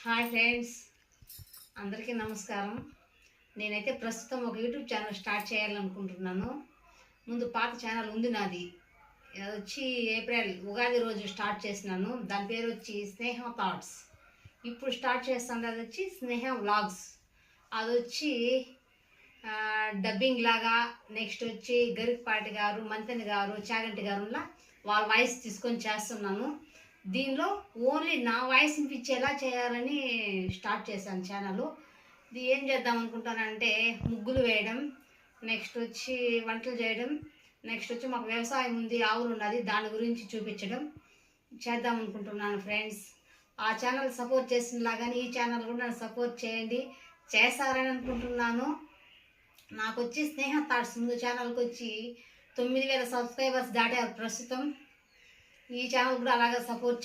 Hi friends, అందరికీ నమస్కారం. నేనైతే ప్రస్తుతం ఒక యూట్యూబ్ ఛానల్ స్టార్ట్ చేయాలనుకుంటున్నాను. ముందు పాత ఛానల్ ఉంది నాది. అది వచ్చి ఏప్రిల్ ఉగాది రోజు స్టార్ట్ చేసినాను. దాని పేరు వచ్చి స్నేహ థాట్స్. ఇప్పుడు స్టార్ట్ చేస్తాను, అది వచ్చి స్నేహ వ్లాగ్స్. అది వచ్చి డబ్బింగ్ లాగా. నెక్స్ట్ వచ్చి గరికపాటి గారు, మంతెని గారు, చాగంటి గారులా వాళ్ళ వాయిస్ తీసుకొని చేస్తున్నాను. దీనిలో ఓన్లీ నా వాయిస్ వినిపించేలా చేయాలని స్టార్ట్ చేశాను ఛానల్. ఇది ఏం చేద్దాం అనుకుంటానంటే ముగ్గులు వేయడం, నెక్స్ట్ వచ్చి వంటలు చేయడం, నెక్స్ట్ వచ్చి మాకు వ్యవసాయం ఉంది, ఆవులు ఉన్నది, దాని గురించి చూపించడం చేద్దాం అనుకుంటున్నాను ఫ్రెండ్స్. ఆ ఛానల్ సపోర్ట్ చేసినలాగానే ఈ ఛానల్ కూడా నన్ను సపోర్ట్ చేయండి, చేస్తారని అనుకుంటున్నాను. నాకు వచ్చి స్నేహ థాట్స్ ముందు ఛానల్కి వచ్చి 9,000 సబ్స్క్రైబర్స్ దాటారు ప్రస్తుతం. ఈ ఛానల్ కూడా అలాగే సపోర్ట్